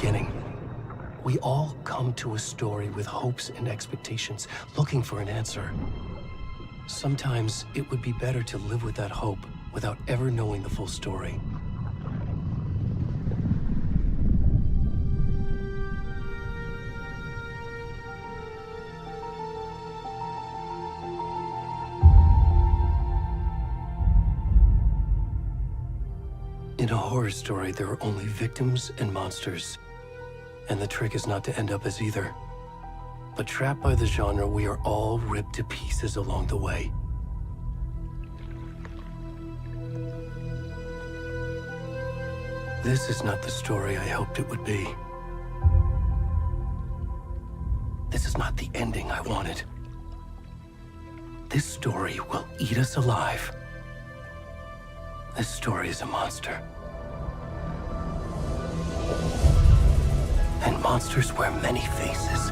beginning. We all come to a story with hopes and expectations, looking for an answer. Sometimes it would be better to live with that hope without ever knowing the full story. In a horror story, there are only victims and monsters. And the trick is not to end up as either. But trapped by the genre, we are all ripped to pieces along the way. This is not the story I hoped it would be. This is not the ending I wanted. This story will eat us alive. This story is a monster. And monsters wear many faces.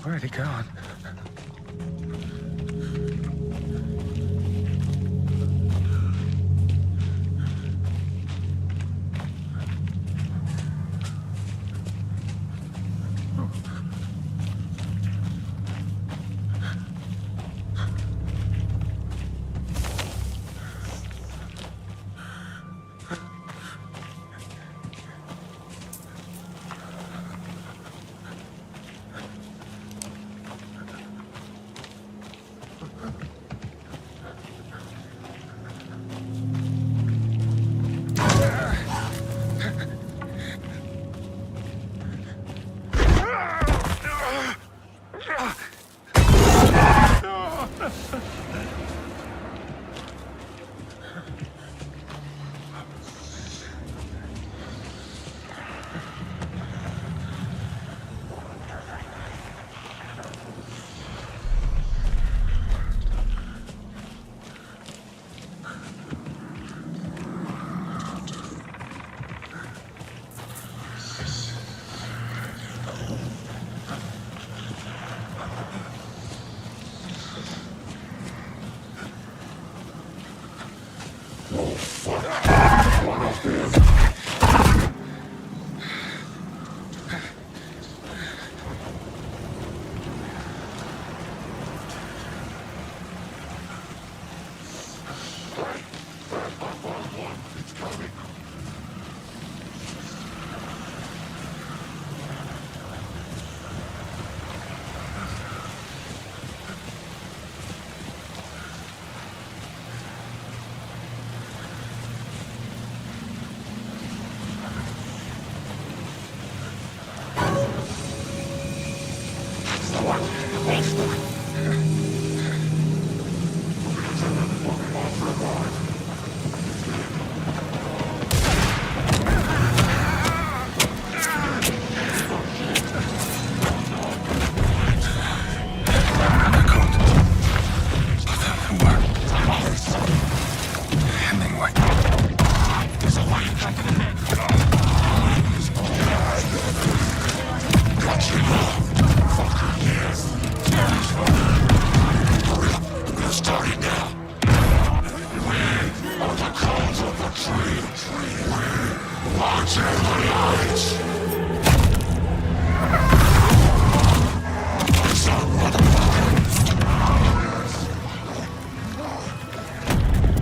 Where'd he gone?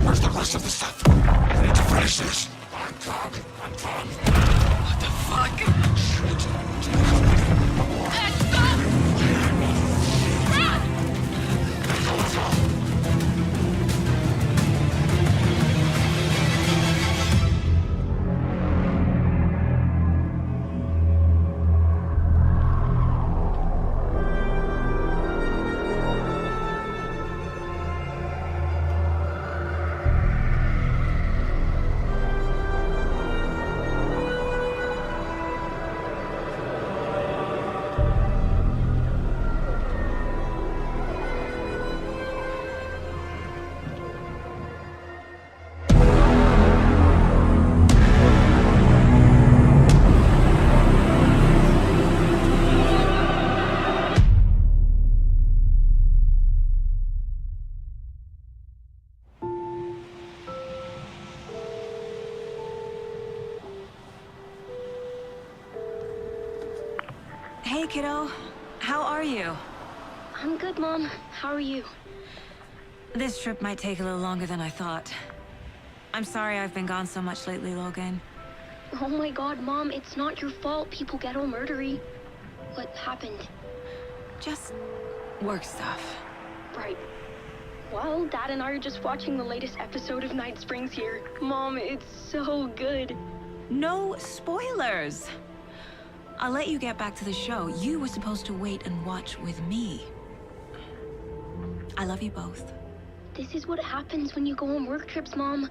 Where's the rest of the stuff? I need to finish this. What the fuck? Shit. Stop! Run! Hey, kiddo. How are you? I'm good, Mom. How are you? This trip might take a little longer than I thought. I'm sorry I've been gone so much lately, Logan. Oh my god, Mom, it's not your fault people get all murdery. What happened? Just work stuff. Right. Well, Dad and I are just watching the latest episode of Night Springs here. Mom, it's so good. No spoilers! I'll let you get back to the show. You were supposed to wait and watch with me. I love you both. This is what happens when you go on work trips, Mom.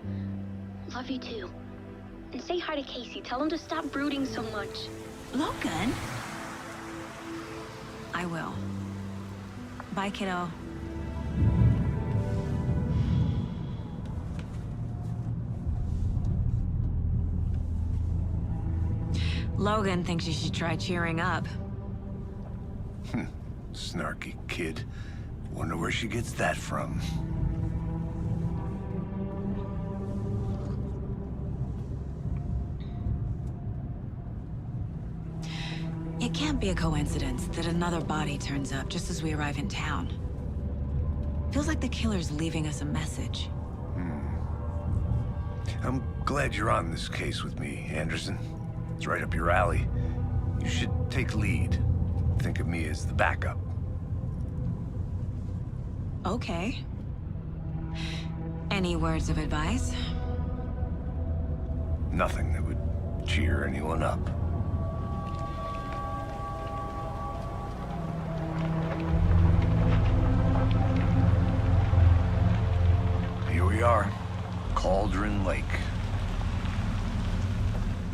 Love you too. And say hi to Casey. Tell him to stop brooding so much. Logan? I will. Bye, kiddo. Logan thinks you should try cheering up. Snarky kid. Wonder where she gets that from. It can't be a coincidence that another body turns up just as we arrive in town. Feels like the killer's leaving us a message. I'm glad you're on this case with me, Anderson. It's right up your alley. You should take lead. Think of me as the backup. Okay. Any words of advice? Nothing that would cheer anyone up. Here we are. Cauldron Lake.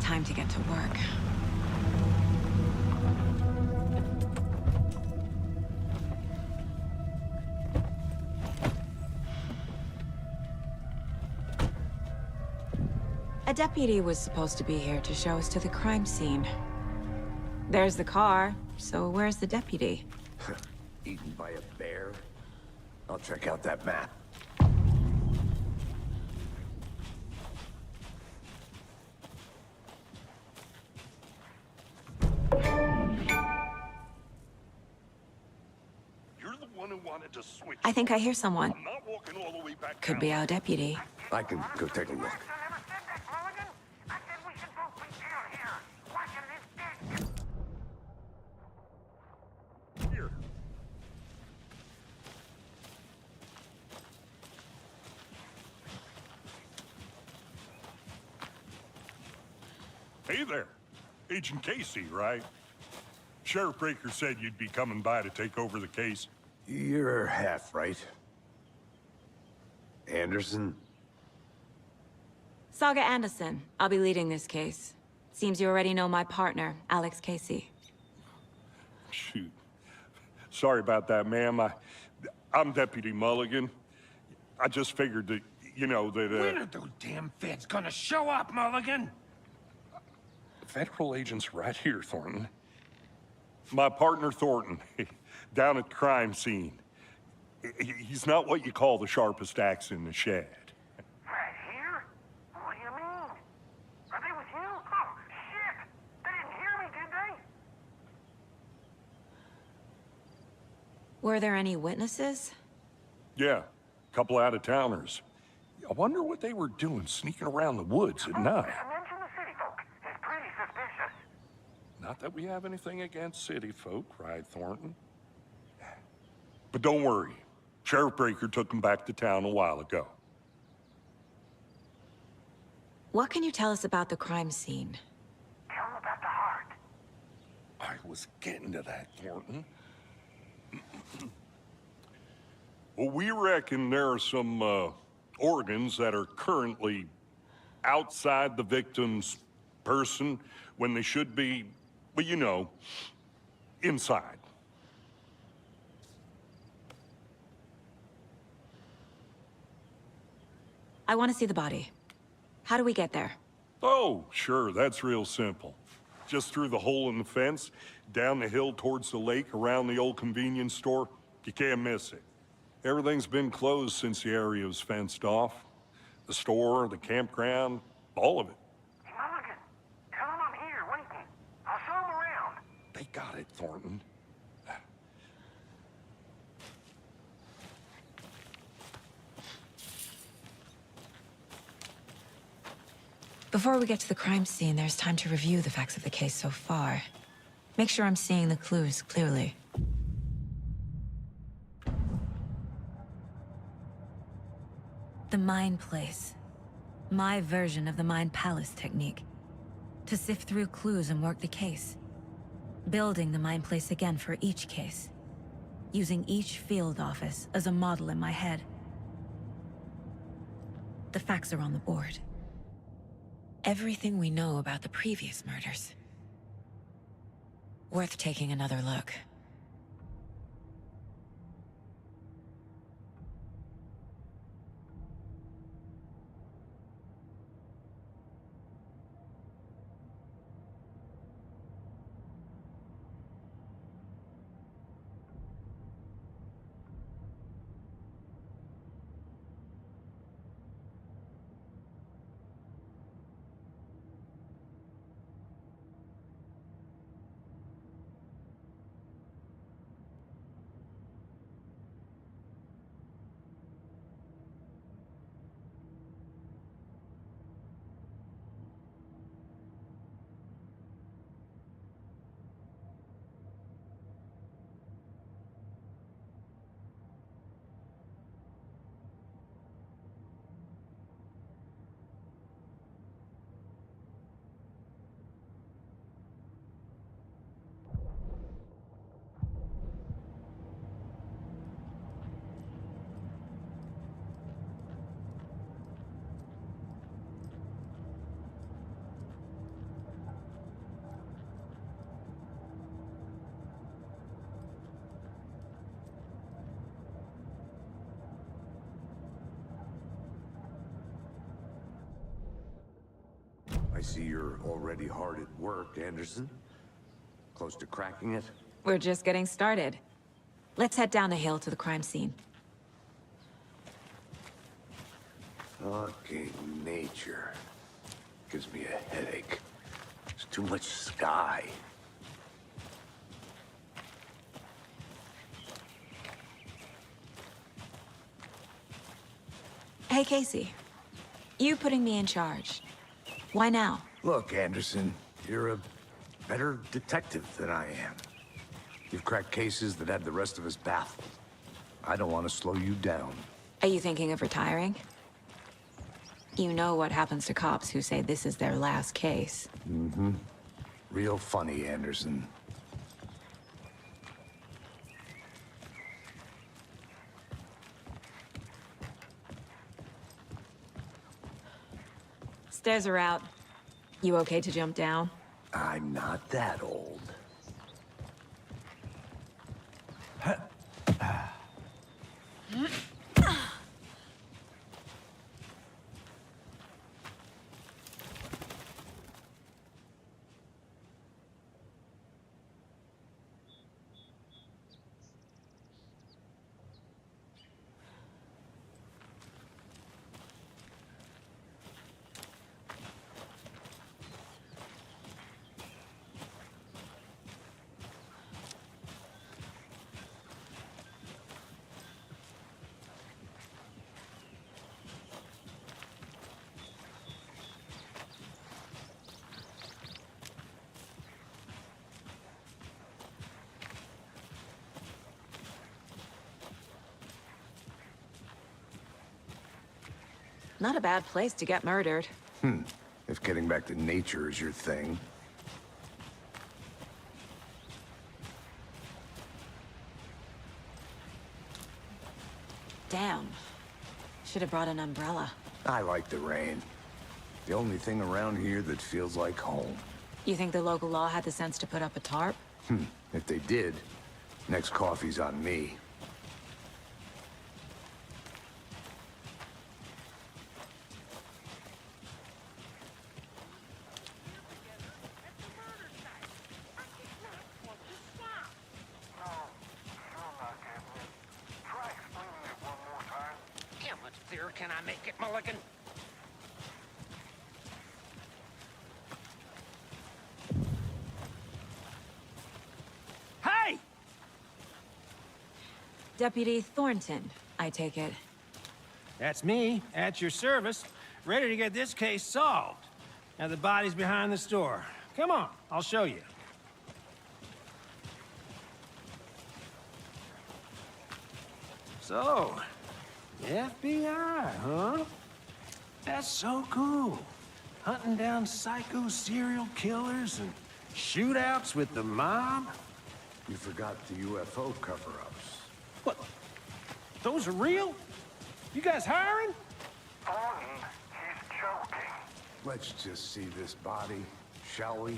Time to get to work. A deputy was supposed to be here to show us to the crime scene. There's the car, so where's the deputy? Eaten by a bear? I'll check out that map. You're the one who wanted to switch. I think I hear someone. I'm not walking all the way back Could down. be our deputy. I can go take a look. Here. Hey there. Agent Casey, right? Sheriff Breaker said you'd be coming by to take over the case. You're half right. Anderson? Saga Anderson. I'll be leading this case. Seems you already know my partner, Alex Casey. Shoot. Sorry about that, ma'am. I'm Deputy Mulligan. I just figured that, you know, that, When are those damn feds gonna show up, Mulligan? Federal agent's right here, Thornton. My partner, Thornton, down at the crime scene. He's not what you call the sharpest axe in the shed. Right here? What do you mean? Are they with you? Oh, shit! Were there any witnesses? Yeah, a couple out-of-towners. I wonder what they were doing sneaking around the woods at night. Mention the city folk. It's pretty suspicious. Not that we have anything against city folk, right, Thornton? But don't worry. Sheriff Breaker took them back to town a while ago. What can you tell us about the crime scene? Tell them about the heart. I was getting to that, Thornton. Well, we reckon there are some, organs that are currently outside the victim's person when they should be, well, you know, inside. I want to see the body. How do we get there? Oh, sure, that's real simple. Just through the hole in the fence, down the hill towards the lake, around the old convenience store. You can't miss it. Everything's been closed since the area was fenced off. The store, the campground, all of it. Hey, Mulligan, tell them I'm here waiting. I'll show them around. They got it, Thornton. Before we get to the crime scene, there's time to review the facts of the case so far. Make sure I'm seeing the clues clearly. The Mind Place. My version of the Mind Palace technique. To sift through clues and work the case. Building the Mind Place again for each case. Using each field office as a model in my head. The facts are on the board. Everything we know about the previous murders. Worth taking another look. I see you're already hard at work, Anderson. Close to cracking it? We're just getting started. Let's head down the hill to the crime scene. Fucking nature. Gives me a headache. There's too much sky. Hey, Casey. You putting me in charge. Why now? Look, Anderson, you're a better detective than I am. You've cracked cases that had the rest of us baffled. I don't want to slow you down. Are you thinking of retiring? You know what happens to cops who say this is their last case. Mm-hmm. Real funny, Anderson. Stairs are out. You okay to jump down? I'm not that old. Not a bad place to get murdered. If getting back to nature is your thing. Damn. Should have brought an umbrella. I like the rain. The only thing around here that feels like home. You think the local law had the sense to put up a tarp? If they did, next coffee's on me. How much clearer can I make it, Mulligan? Hey! Deputy Thornton, I take it. That's me, at your service, ready to get this case solved. Now the body's behind the store. Come on, I'll show you. So, FBI, huh? That's so cool. Hunting down psycho serial killers and shootouts with the mob. You forgot the UFO cover-ups. What? Those are real? You guys hiring? Thornton, he's joking. Let's just see this body, shall we?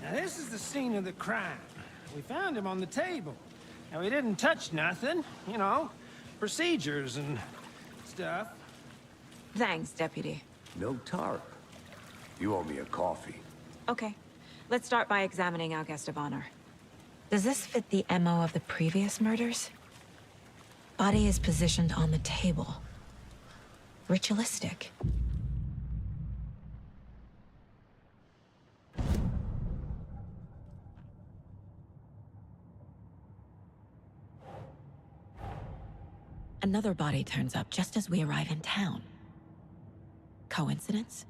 Now this is the scene of the crime. We found him on the table. Now we didn't touch nothing, you know, procedures and stuff. Thanks, Deputy. No tarp. You owe me a coffee. Okay. Let's start by examining our guest of honor. Does this fit the MO of the previous murders? Body is positioned on the table. Ritualistic. Another body turns up just as we arrive in town. Coincidence?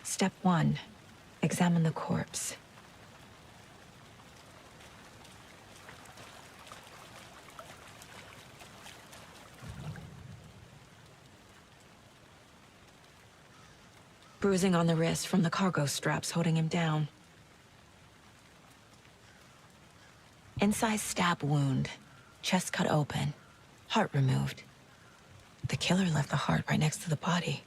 Step 1. Examine the corpse. Bruising on the wrist from the cargo straps holding him down. Incised stab wound. Chest cut open. Heart removed. The killer left the heart right next to the body.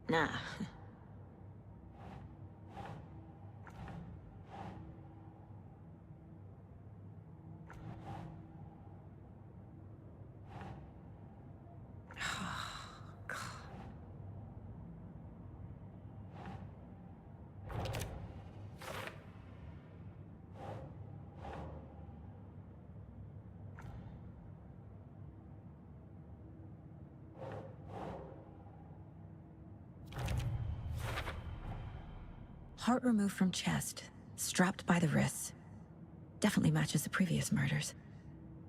Nah. Heart removed from chest, strapped by the wrists. Definitely matches the previous murders.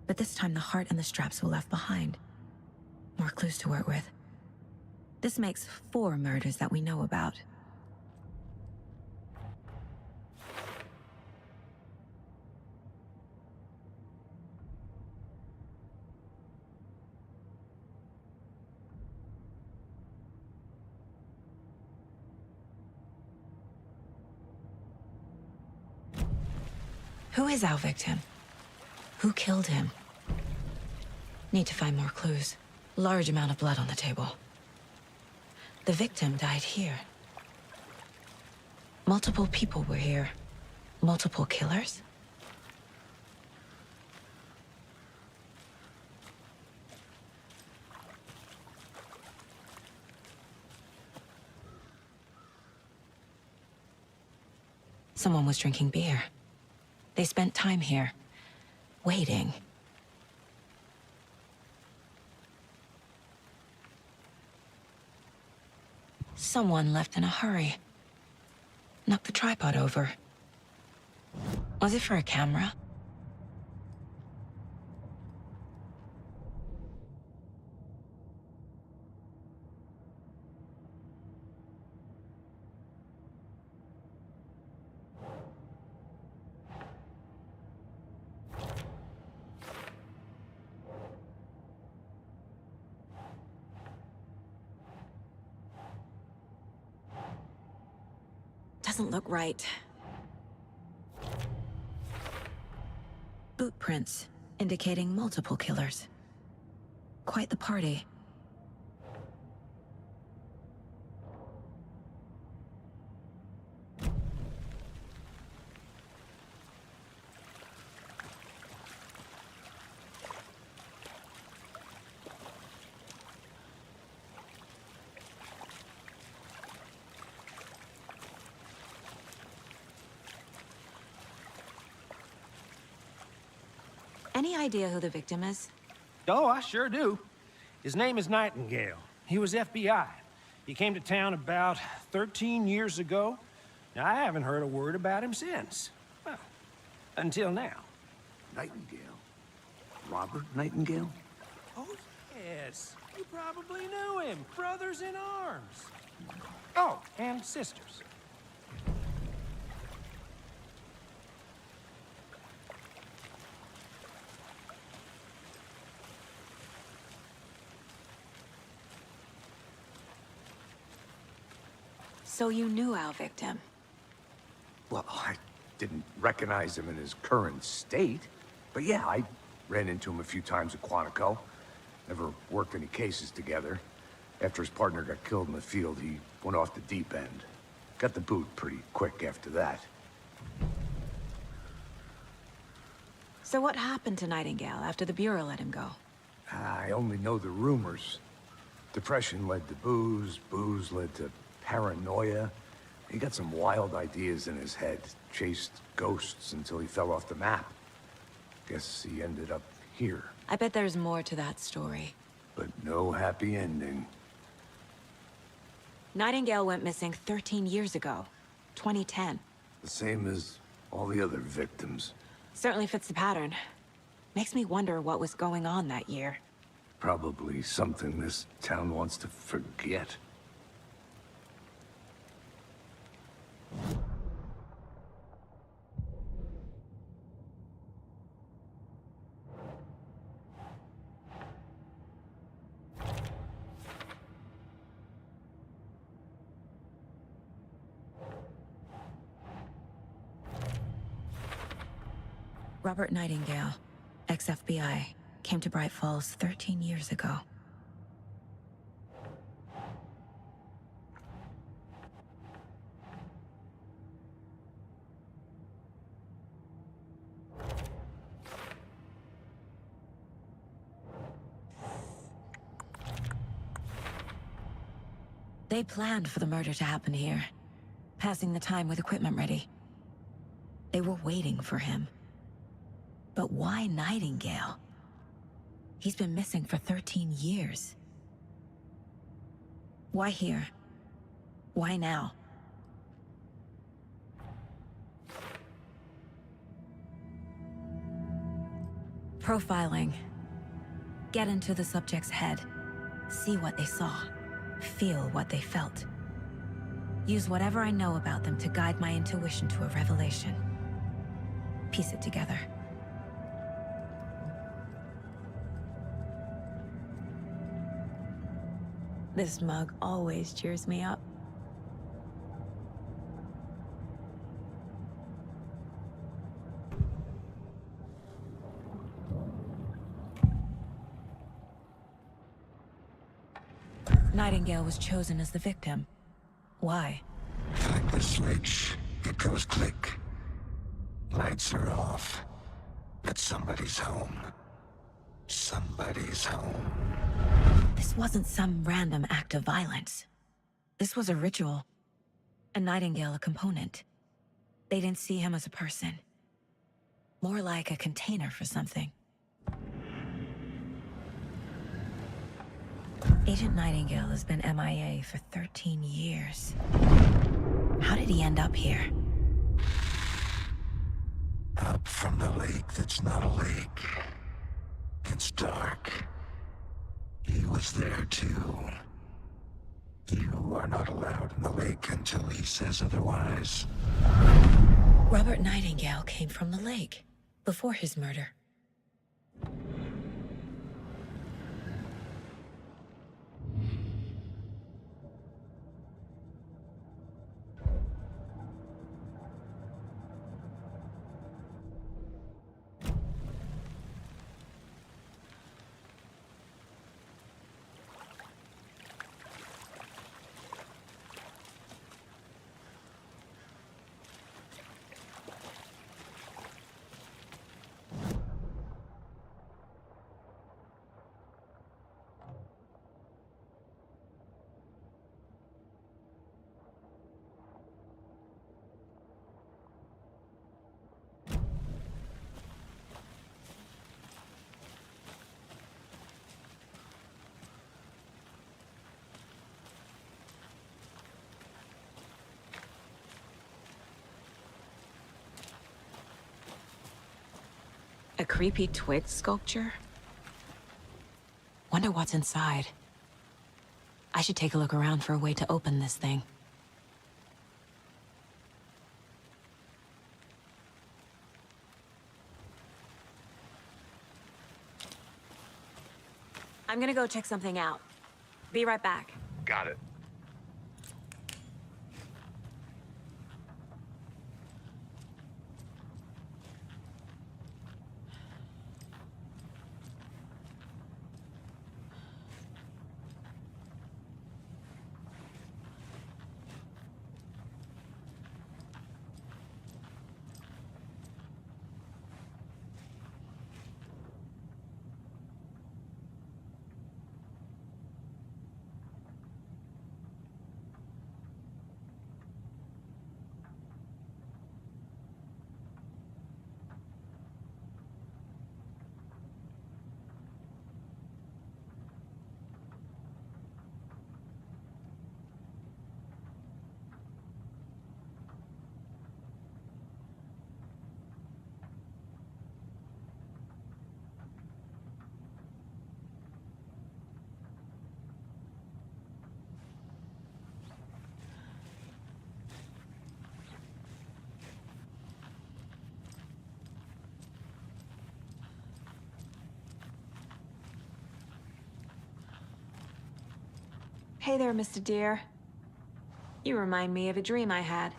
But this time the heart and the straps were left behind. More clues to work with. This makes 4 murders that we know about. Who is our victim? Who killed him? Need to find more clues. Large amount of blood on the table. The victim died here, Multiple people were here. Multiple killers? Someone was drinking beer. They spent time here, waiting. Someone left in a hurry. Knocked the tripod over. Was it for a camera? Doesn't look right. Boot prints, indicating multiple killers. Quite the party. Any idea who the victim is? Oh, I sure do. His name is Nightingale. He was FBI. He came to town about 13 years ago. Now, I haven't heard a word about him since. Well, until now. Nightingale? Robert Nightingale? Oh, yes. You probably knew him. Brothers in arms. Oh, and sisters. So you knew our victim? Well, I didn't recognize him in his current state. But yeah, I ran into him a few times at Quantico. Never worked any cases together. After his partner got killed in the field, he went off the deep end. Got the boot pretty quick after that. So what happened to Nightingale after the Bureau let him go? I only know the rumors. Depression led to booze, booze led to paranoia. He got some wild ideas in his head, chased ghosts until he fell off the map. Guess he ended up here, I bet there's more to that story. but no happy ending. Nightingale went missing 13 years ago, 2010. The same as all the other victims. Certainly fits the pattern. Makes me wonder what was going on that year. Probably something this town wants to forget. Robert Nightingale, ex-FBI, came to Bright Falls 13 years ago. They planned for the murder to happen here, passing the time with equipment ready. They were waiting for him. But why Nightingale? He's been missing for 13 years. Why here? Why now? Profiling. Get into the subject's head. See what they saw. Feel what they felt. Use whatever I know about them to guide my intuition to a revelation. Piece it together. This mug always cheers me up. Nightingale was chosen as the victim. Why? Flip the switch. It goes click. Lights are off. But somebody's home. Somebody's home. This wasn't some random act of violence. This was a ritual. A Nightingale a component. They didn't see him as a person. More like a container for something. Agent Nightingale has been MIA for 13 years. How did he end up here? Up from the lake that's not a lake. It's dark. He was there too. You are not allowed in the lake until he says otherwise. Robert Nightingale came from the lake, before his murder. A creepy twig sculpture? Wonder what's inside. I should take a look around for a way to open this thing. I'm gonna go check something out. Be right back. Got it. Hey there, Mr. Deer. You remind me of a dream I had.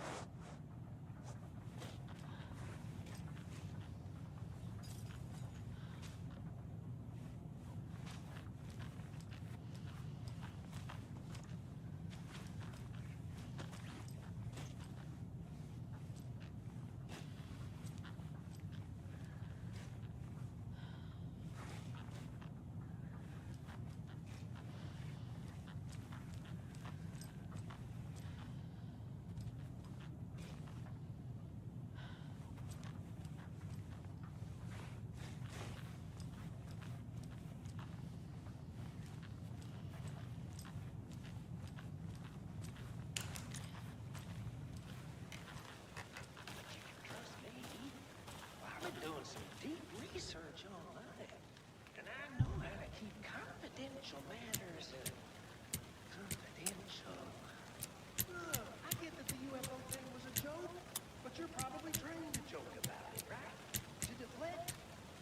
I've been doing some deep research online, and I know how to keep confidential matters confidential. I get that the UFO thing was a joke, but you're probably trained to joke about it, right? To deflect,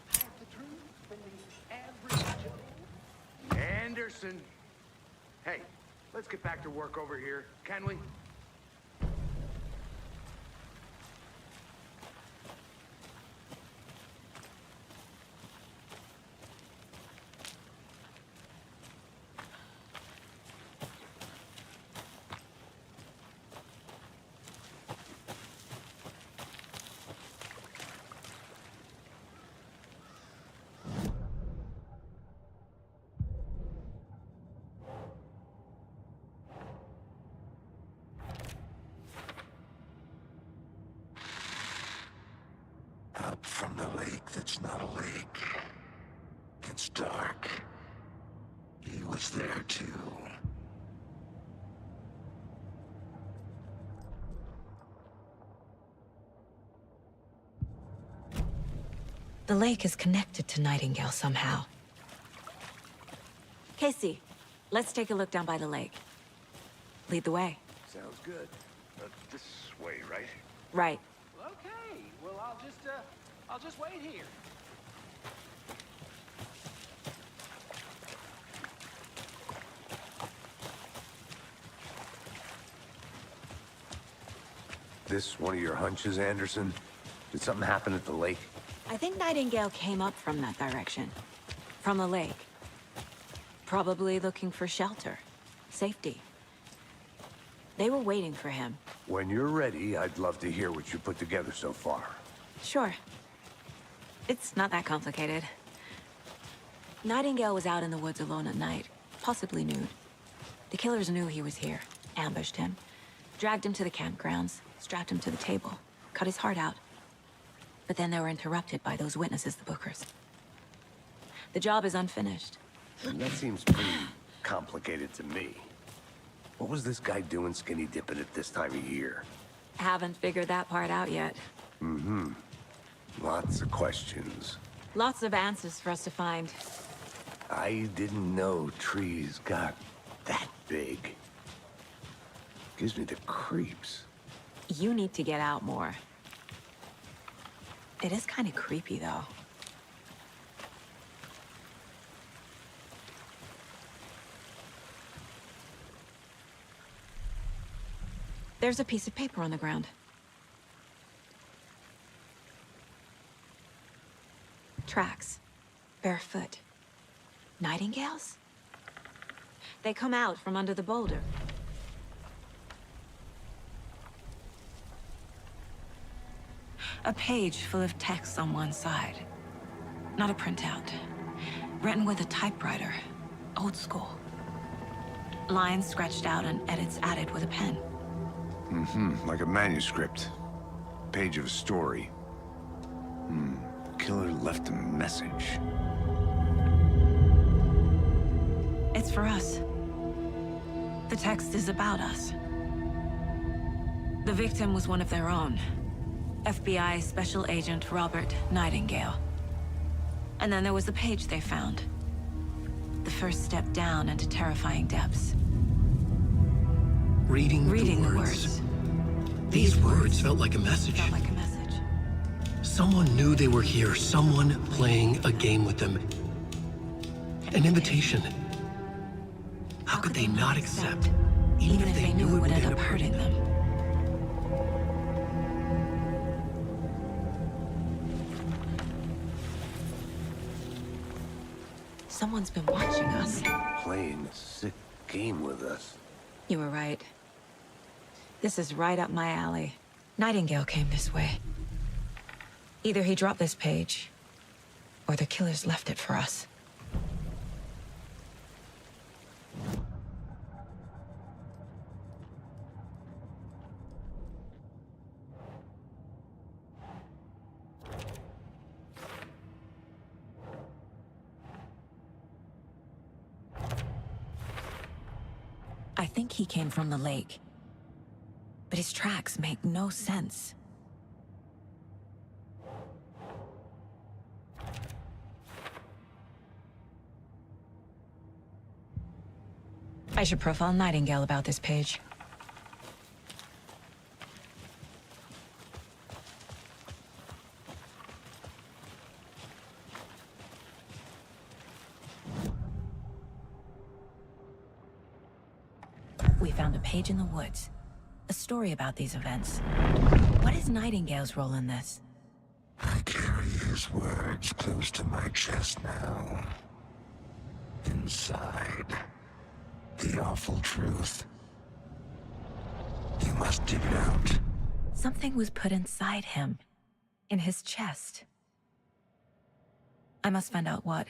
hide the truth from the average Joe. Anderson. Hey, let's get back to work over here, can we? was there too. The lake is connected to Nightingale somehow. Casey, let's take a look down by the lake. Lead the way. Sounds good. This way, right? Right. Okay, well, I'll just wait here. This one of your hunches, Anderson? Did something happen at the lake? I think Nightingale came up from that direction. From the lake. Probably looking for shelter. Safety. They were waiting for him. When you're ready, I'd love to hear what you put together so far. Sure. It's not that complicated. Nightingale was out in the woods alone at night, possibly nude. The killers knew he was here, ambushed him, dragged him to the campgrounds, strapped him to the table, cut his heart out. But then they were interrupted by those witnesses, the Bookers. The job is unfinished. That seems pretty complicated to me. What was this guy doing skinny dipping at this time of year? Haven't figured that part out yet. Lots of questions. Lots of answers for us to find. I didn't know trees got that big. Gives me the creeps. You need to get out more. It is kind of creepy, though. There's a piece of paper on the ground. Tracks. Barefoot. Nightingales? They come out from under the boulder. A page full of text on one side. Not a printout. Written with a typewriter. Old school. Lines scratched out and edits added with a pen. Like a manuscript. Page of a story. Killer left a message. It's for us. The text is about us. The victim was one of their own. FBI Special Agent Robert Nightingale. And then there was the page they found. The first step down into terrifying depths. Reading The the words. These words felt like a message. Felt like a message. Someone knew they were here, someone playing a game with them. An invitation. How could they not accept, even if they knew it would end up hurting them? Someone's been watching us. Playing a sick game with us. You were right. This is right up my alley. Nightingale came this way. Either he dropped this page, or the killers left it for us. I think he came from the lake. But his tracks make no sense. I should profile Nightingale about this page. We found a page in the woods. A story about these events. What is Nightingale's role in this? I carry his words close to my chest now. Inside, the awful truth. You must dig it out. Something was put inside him. In his chest. I must find out what.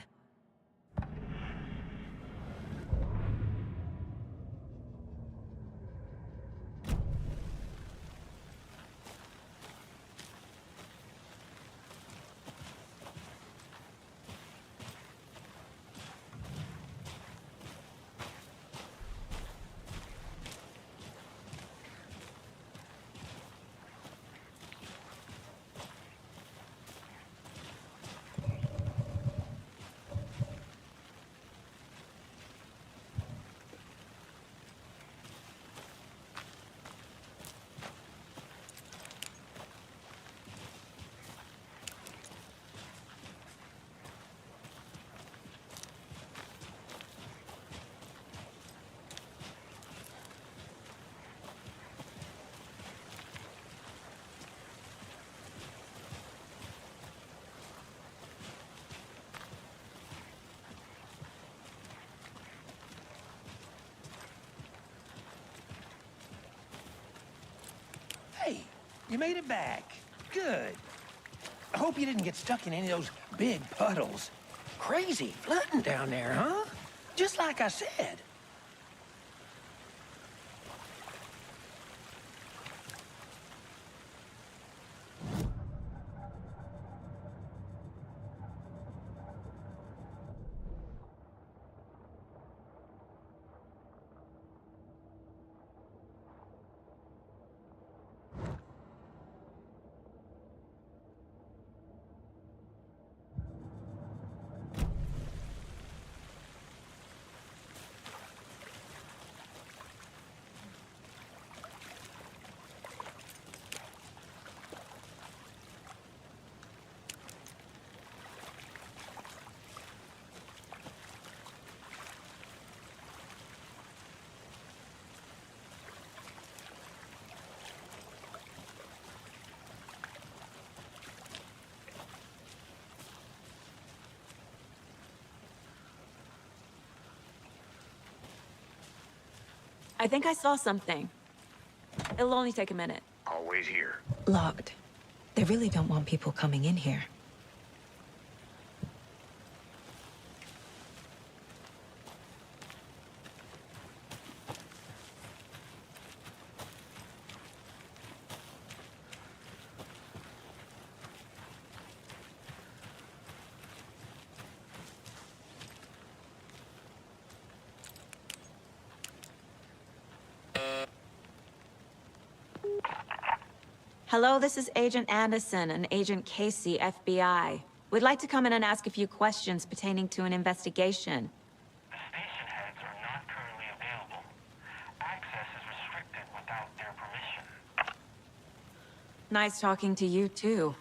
You made it back. Good. I hope you didn't get stuck in any of those big puddles. Crazy flooding down there, huh? Just like I said. I think I saw something. It'll only take a minute. I'll wait here. Locked. They really don't want people coming in here. Hello, this is Agent Anderson and Agent Casey, FBI. We'd like to come in and ask a few questions pertaining to an investigation. The station heads are not currently available. Access is restricted without their permission. Nice talking to you, too.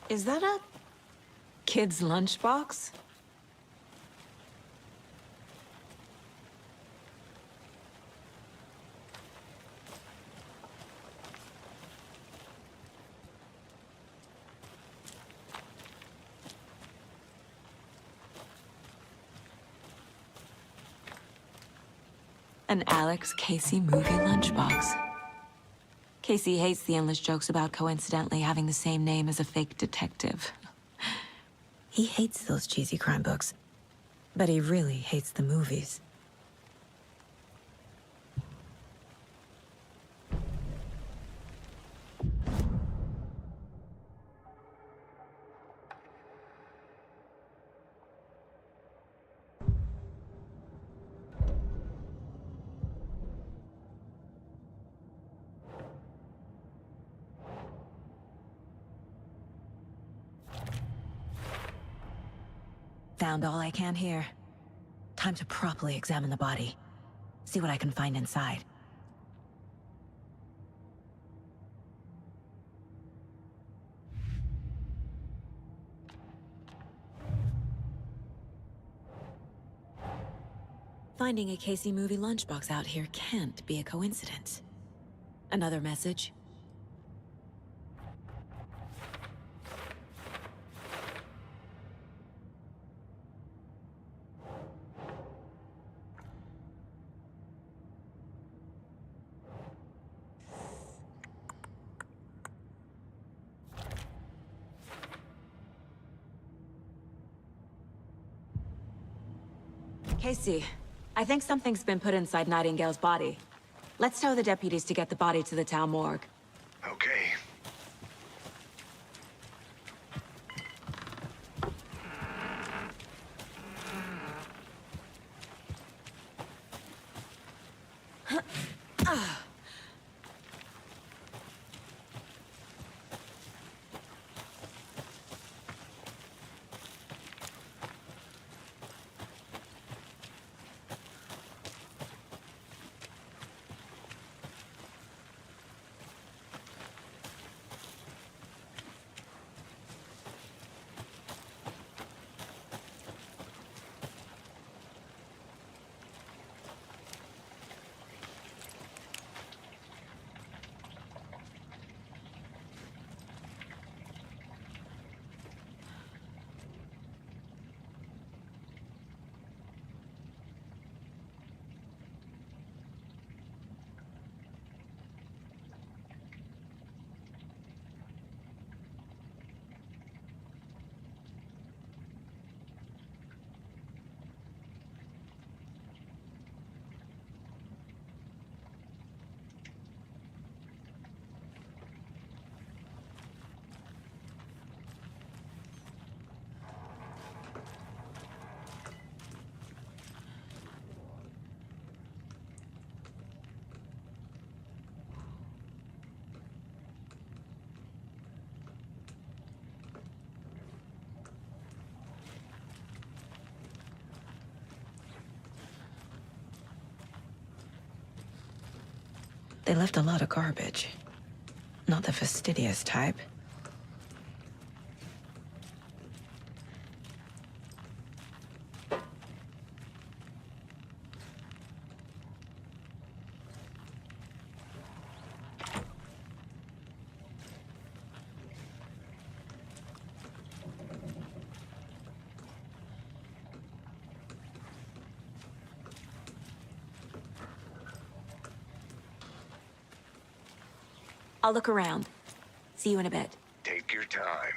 Is that a kid's lunchbox? An Alex Casey movie lunchbox. Casey hates the endless jokes about coincidentally having the same name as a fake detective. He hates those cheesy crime books, but he really hates the movies. Found all I can here. Time to properly examine the body. See what I can find inside. Finding a Casey movie lunchbox out here can't be a coincidence. Another message? Casey, I think something's been put inside Nightingale's body. Let's tell the deputies to get the body to the town morgue. Okay. They left a lot of garbage. Not the fastidious type. I'll look around. See you in a bit. Take your time.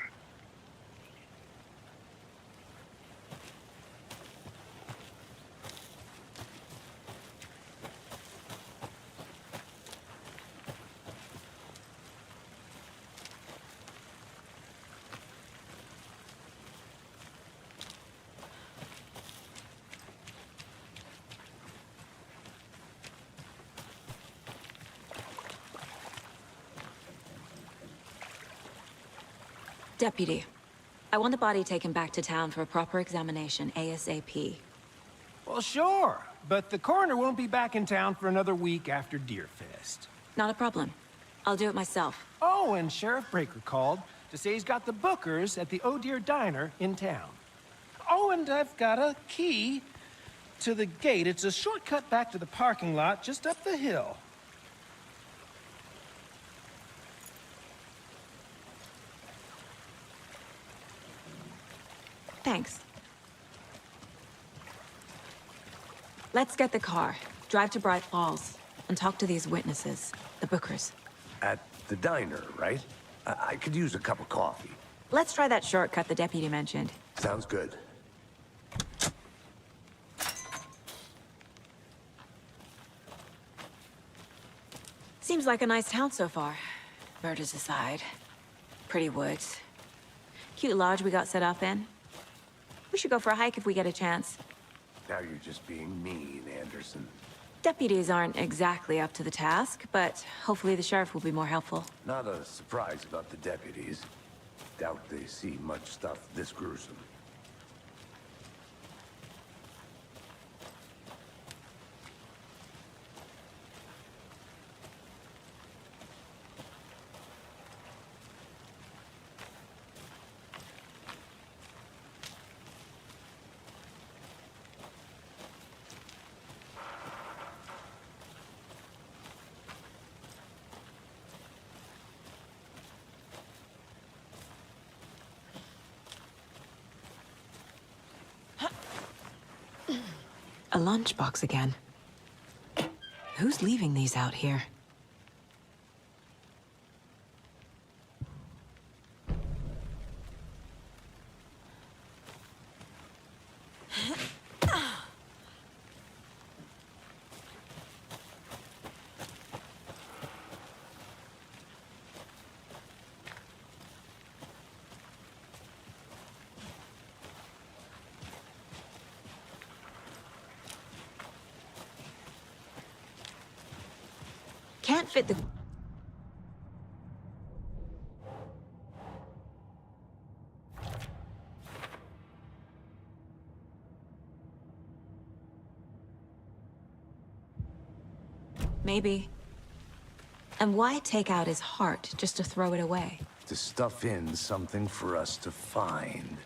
Deputy, I want the body taken back to town for a proper examination ASAP. Well, sure, but the coroner won't be back in town for another week after Deerfest. Not a problem. I'll do it myself. Oh, and Sheriff Breaker called. to say he's got the Bookers at the Oh Dear Diner in town. Oh, and I've got a key to the gate. It's a shortcut back to the parking lot just up the hill. Thanks. Let's get the car, drive to Bright Falls, and talk to these witnesses, the Bookers. At the diner, right? I could use a cup of coffee. Let's try that shortcut the deputy mentioned. Sounds good. Seems like a nice town so far. Murders aside. Pretty woods. Cute lodge we got set up in. We should go for a hike if we get a chance. Now you're just being mean, Anderson. Deputies aren't exactly up to the task, but hopefully the sheriff will be more helpful. Not a surprise about the deputies. Doubt they see much stuff this gruesome. A lunchbox again. Who's leaving these out here? Can't fit the... Maybe. And why take out his heart just to throw it away? To stuff in something for us to find.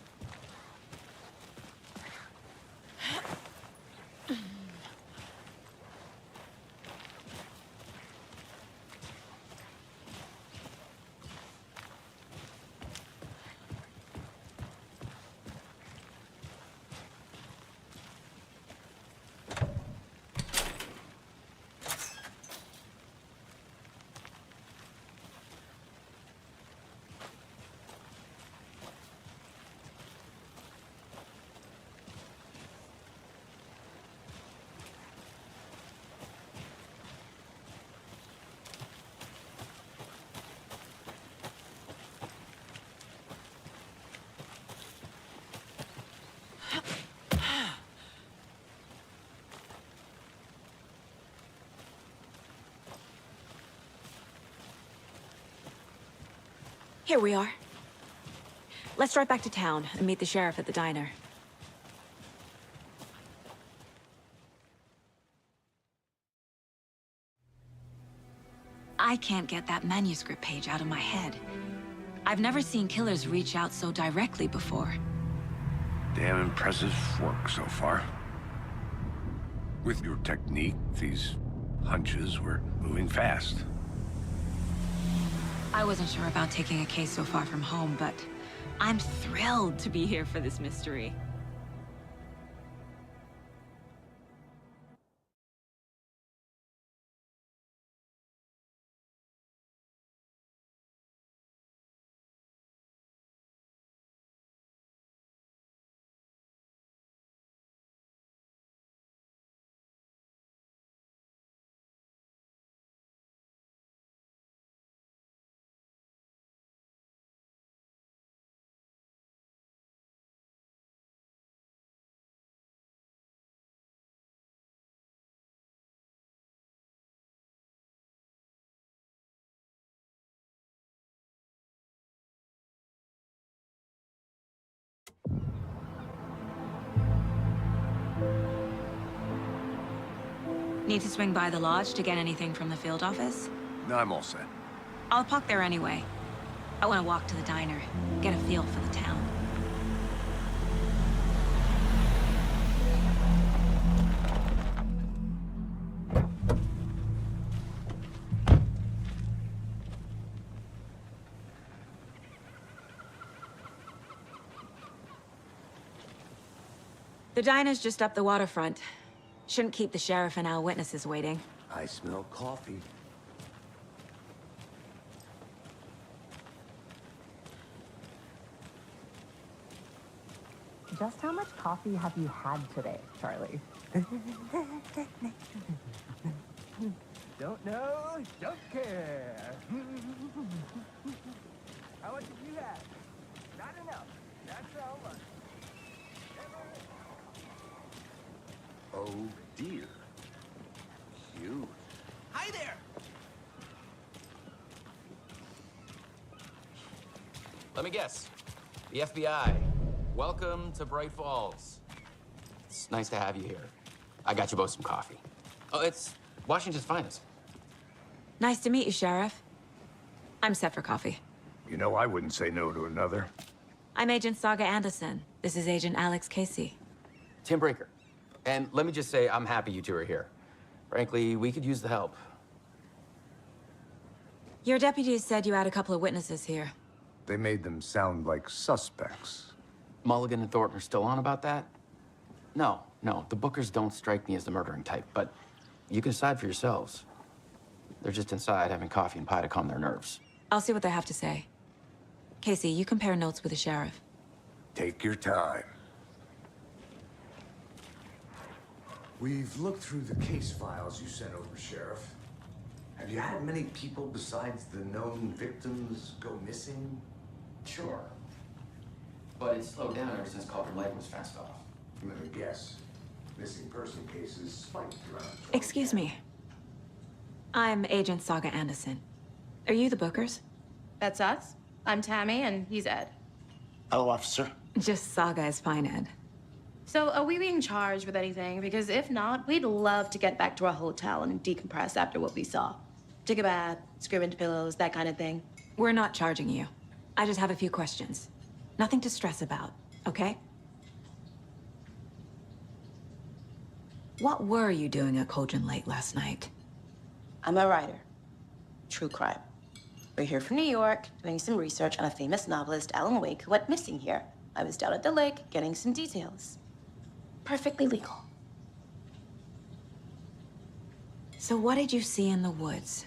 Here we are. Let's drive back to town and meet the sheriff at the diner. I can't get that manuscript page out of my head. I've never seen killers reach out so directly before. Damn impressive work so far. With your technique, these hunches were moving fast. I wasn't sure about taking a case so far from home, but I'm thrilled to be here for this mystery. Need to swing by the lodge to get anything from the field office? No, I'm all set. I'll park there anyway. I want to walk to the diner, get a feel for the town. The diner's just up the waterfront. Shouldn't keep the sheriff and our witnesses waiting. I smell coffee. Just how much coffee have you had today, Charlie? Don't know, don't care. How much have you had? Not enough. That's how much. Oh dear. Cute. Hi there! Let me guess. The FBI. Welcome to Bright Falls. It's nice to have you here. I got you both some coffee. Oh, it's Washington's finest. Nice to meet you, Sheriff. I'm set for coffee. You know, I wouldn't say no to another. I'm Agent Saga Anderson. This is Agent Alex Casey. Tim Brinker. And let me just say, I'm happy you two are here. Frankly, we could use the help. Your deputies said you had a couple of witnesses here. They made them sound like suspects. Mulligan and Thornton are still on about that? No, the Bookers don't strike me as the murdering type, but you can decide for yourselves. They're just inside having coffee and pie to calm their nerves. I'll see what they have to say. Casey, you compare notes with the sheriff. Take your time. We've looked through the case files you sent over, Sheriff. Have you had many people besides the known victims go missing? Sure. But it's slowed down ever since Cauldron Lake was fenced off. Let me guess. Missing person cases spiked around. Excuse me. I'm Agent Saga Anderson. Are you the Bookers? That's us. I'm Tammy, and he's Ed. Hello, officer. Just Saga is fine, Ed. So, are we being charged with anything? Because if not, we'd love to get back to our hotel and decompress after what we saw. Take a bath, scream into pillows, that kind of thing. We're not charging you. I just have a few questions. Nothing to stress about, okay? What were you doing at Cauldron Lake last night? I'm a writer. True crime. We're here from New York, doing some research on a famous novelist, Alan Wake, who went missing here. I was down at the lake, getting some details. Perfectly legal. So what did you see in the woods?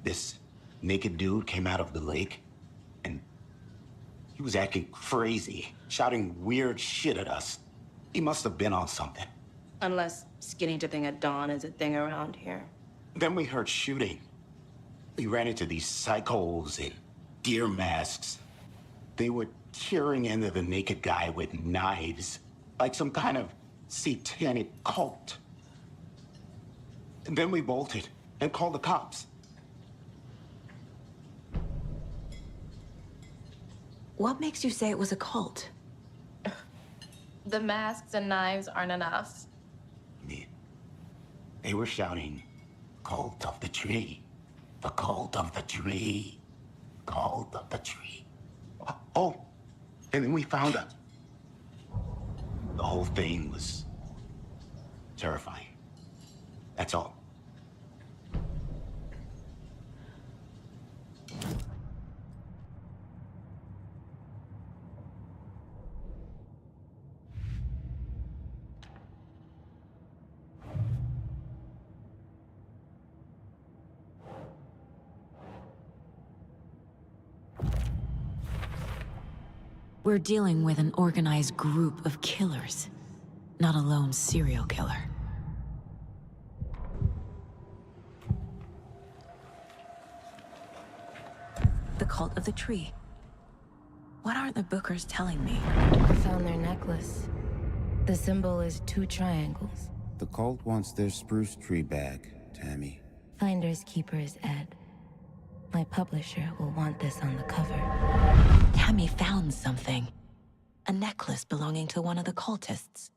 This naked dude came out of the lake, and he was acting crazy, shouting weird shit at us. He must have been on something. Unless skinny dipping at dawn is a thing around here. Then we heard shooting. We ran into these psychos in deer masks. They were tearing into the naked guy with knives, like some kind of satanic cult. And then we bolted and called the cops. What makes you say it was a cult? The masks and knives aren't enough. They were shouting, "Cult of the tree, the cult of the tree, cult of the tree." Oh, and then we found her. The whole thing was terrifying. That's all. We're dealing with an organized group of killers, not a lone serial killer. The cult of the tree. What aren't the Bookers telling me? I found their necklace. The symbol is 2 triangles. The cult wants their spruce tree back, Tammy. Finders keepers, Ed. My publisher will want this on the cover. Tammy found something. A necklace belonging to one of the cultists.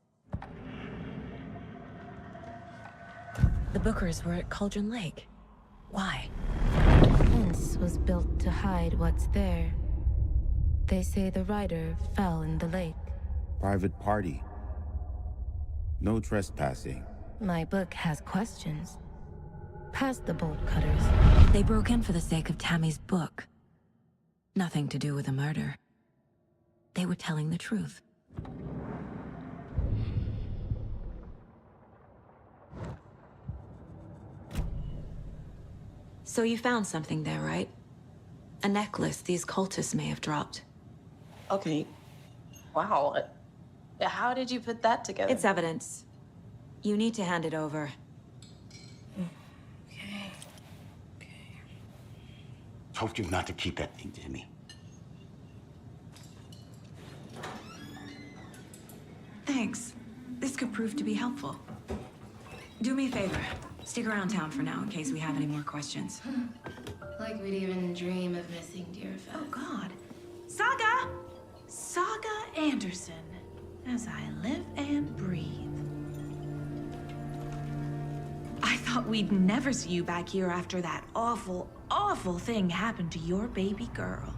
The Bookers were at Cauldron Lake. Why? And house was built to hide what's there. They say the writer fell in the lake. Private party. No trespassing. My book has questions. Past the bolt cutters. They broke in for the sake of Tammy's book. Nothing to do with a murder. They were telling the truth. So you found something there, right? A necklace these cultists may have dropped. Okay. Wow. How did you put that together? It's evidence. You need to hand it over. Told you not to keep that thing, Tammy. Thanks. This could prove to be helpful. Do me a favor. Stick around town for now in case we have any more questions. Like we'd even dream of missing Deerfest. Oh, God. Saga! Saga Anderson. As I live and breathe. I thought we'd never see you back here after that awful, awful thing happened to your baby girl.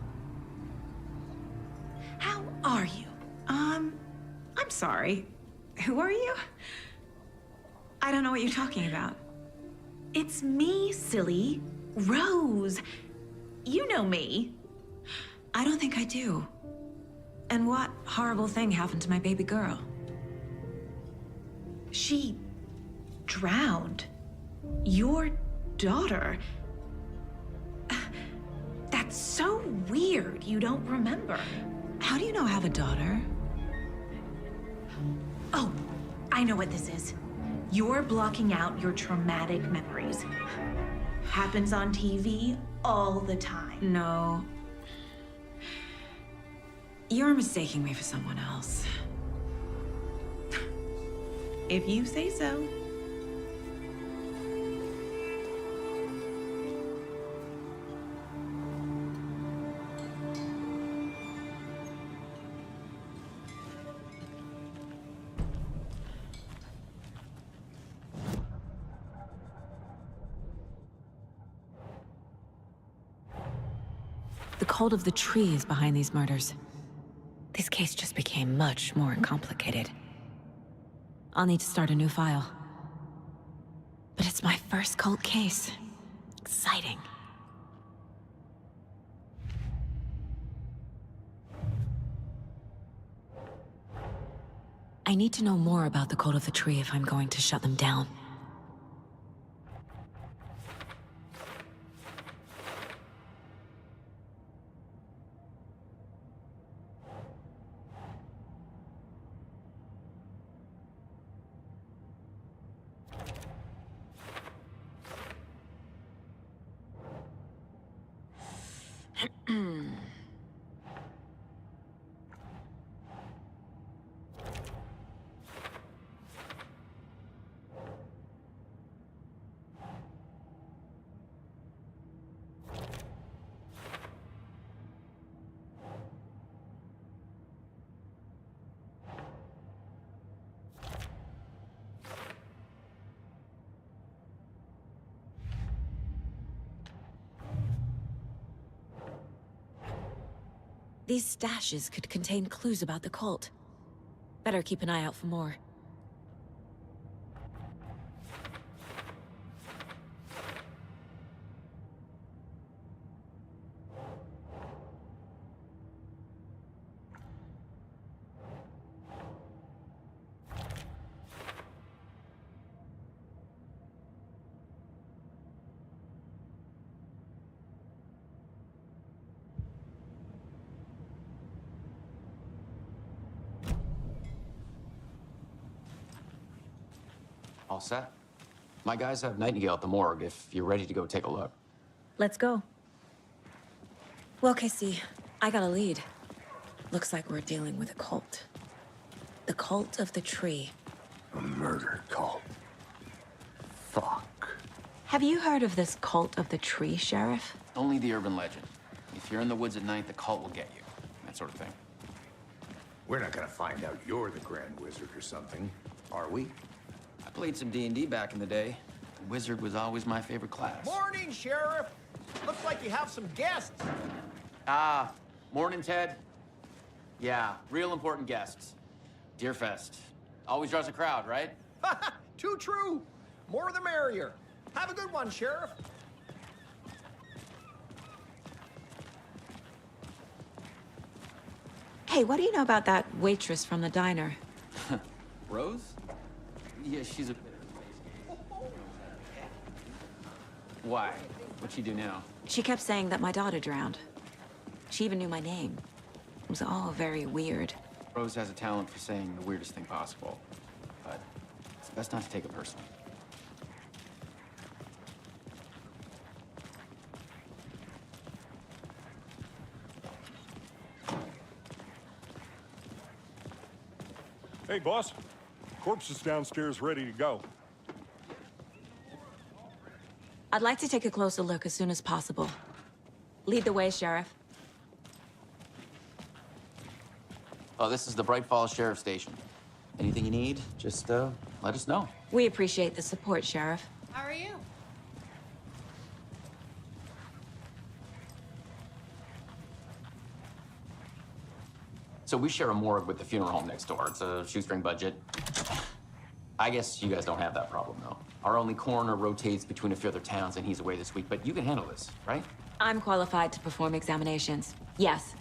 How are you? I'm sorry. Who are you? I don't know what you're talking about. It's me, silly. Rose. You know me. I don't think I do. And what horrible thing happened to my baby girl? She drowned. Your daughter. That's so weird you don't remember. How do you know I have a daughter? Oh, I know what this is. You're blocking out your traumatic memories. Happens on TV all the time. No. You're mistaking me for someone else. If you say so. The cult of the tree is behind these murders. This case just became much more complicated. I'll need to start a new file. But it's my first cult case. Exciting. I need to know more about the cult of the tree if I'm going to shut them down. These stashes could contain clues about the cult. Better keep an eye out for more. All set? My guys have Nightingale at the morgue if you're ready to go take a look. Let's go. Well, Casey, I got a lead. Looks like we're dealing with a cult. The cult of the tree. A murder cult. Fuck. Have you heard of this cult of the tree, Sheriff? Only the urban legend. If you're in the woods at night, the cult will get you. That sort of thing. We're not gonna find out you're the Grand Wizard or something, are we? I played some D&D back in the day. The wizard was always my favorite class. Morning, Sheriff! Looks like you have some guests. Ah, morning, Ted. Yeah, real important guests. Deerfest. Always draws a crowd, right? Too true. More the merrier. Have a good one, Sheriff. Hey, what do you know about that waitress from the diner? Rose? Yeah, she's a... Why? What'd she do now? She kept saying that my daughter drowned. She even knew my name. It was all very weird. Rose has a talent for saying the weirdest thing possible. But it's best not to take it personally. Hey, boss. Corpse is downstairs ready to go. I'd like to take a closer look as soon as possible. Lead the way, Sheriff. Oh, this is the Bright Falls Sheriff Station. Anything you need, just let us know. We appreciate the support, Sheriff. How are you? So we share a morgue with the funeral home next door. It's a shoestring budget. I guess you guys don't have that problem, though. Our only coroner rotates between a few other towns, and he's away this week. But you can handle this, right? I'm qualified to perform examinations. Yes.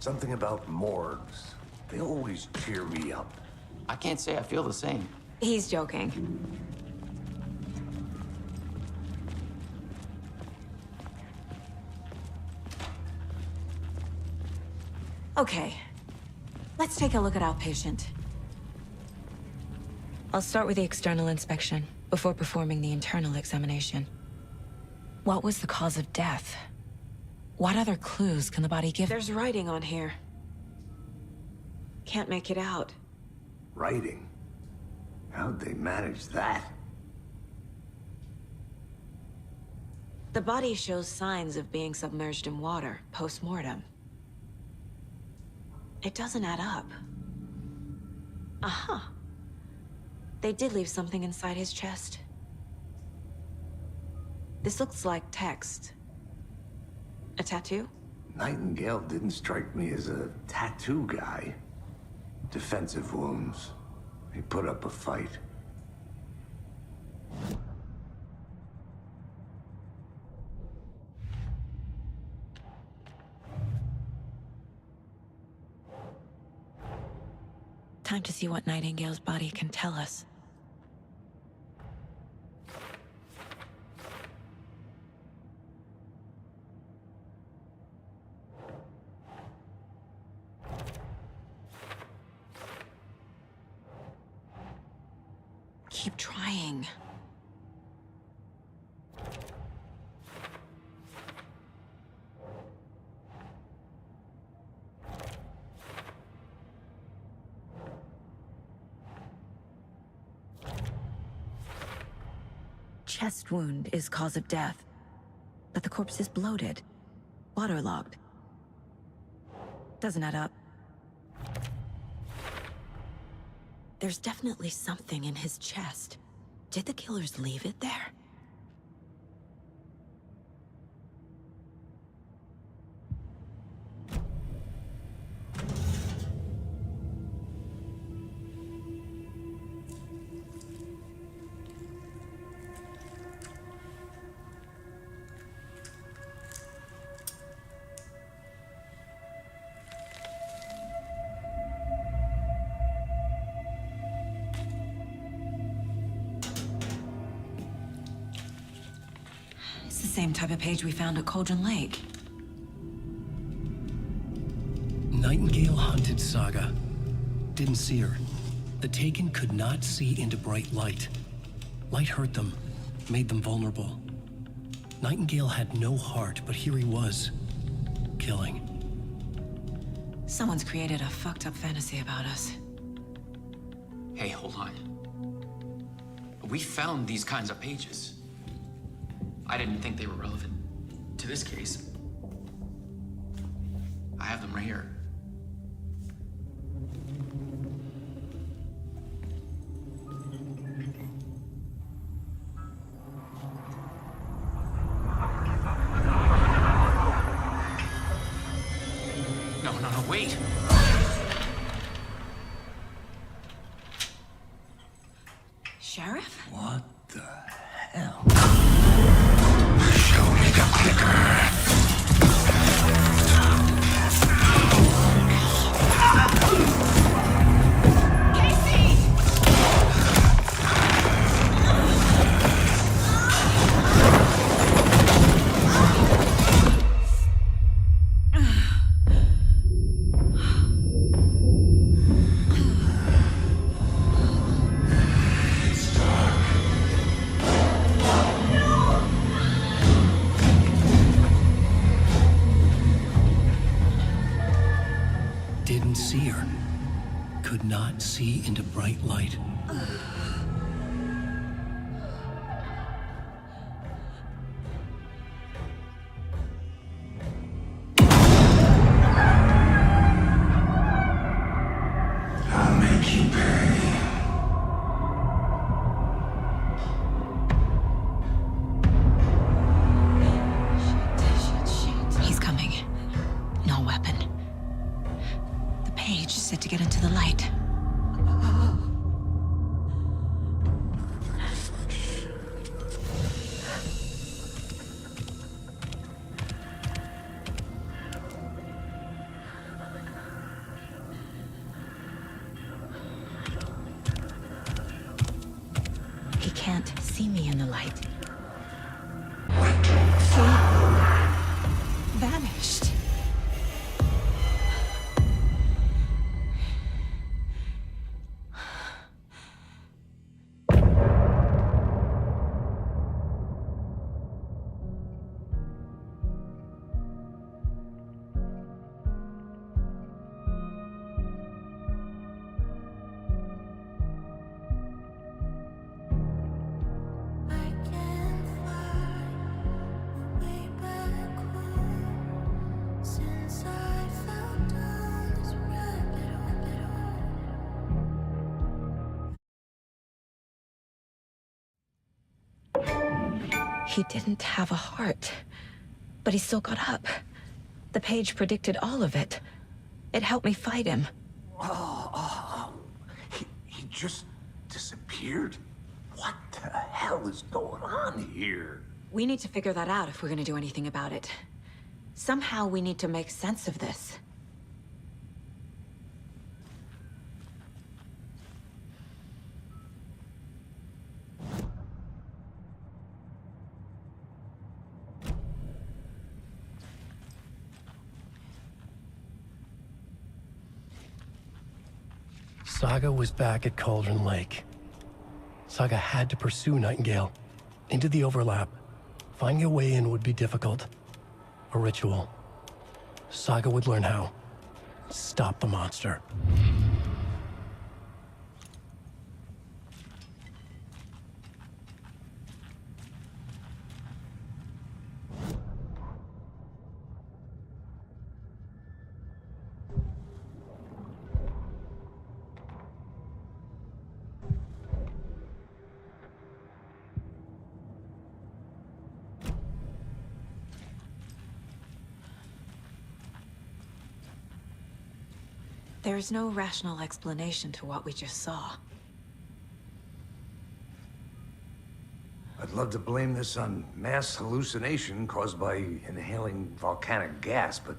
Something about morgues. They always cheer me up. I can't say I feel the same. He's joking. Okay. Let's take a look at our patient. I'll start with the external inspection before performing the internal examination. What was the cause of death? What other clues can the body give? There's writing on here. Can't make it out. Writing? How'd they manage that? The body shows signs of being submerged in water post-mortem. It doesn't add up. Uh-huh. They did leave something inside his chest. This looks like text. A tattoo? Nightingale didn't strike me as a tattoo guy. Defensive wounds. He put up a fight. Time to see what Nightingale's body can tell us. Keep trying. Chest wound is cause of death, but the corpse is bloated, waterlogged. Doesn't add up. There's definitely something in his chest. Did the killers leave it there? It's the same type of page we found at Cauldron Lake. Nightingale hunted Saga. Didn't see her. The Taken could not see into bright light. Light hurt them, made them vulnerable. Nightingale had no heart, but here he was, killing. Someone's created a fucked up fantasy about us. Hey, hold on. We found these kinds of pages. I didn't think they were relevant to this case. I have them right here. No, wait. Sheriff? What the hell? Show me the clicker. Didn't see her. Could not see into bright light. I'll make you pay. He's coming. No weapon. The page said to get into the light. He can't see me in the light. He vanished. He didn't have a heart, but he still got up. The page predicted all of it. It helped me fight him. He just disappeared? What the hell is going on here? We need to figure that out if we're gonna do anything about it. Somehow we need to make sense of this. Saga was back at Cauldron Lake. Saga had to pursue Nightingale into the overlap. Finding a way in would be difficult. A ritual. Saga would learn how. Stop the monster. There's no rational explanation to what we just saw. I'd love to blame this on mass hallucination caused by inhaling volcanic gas, but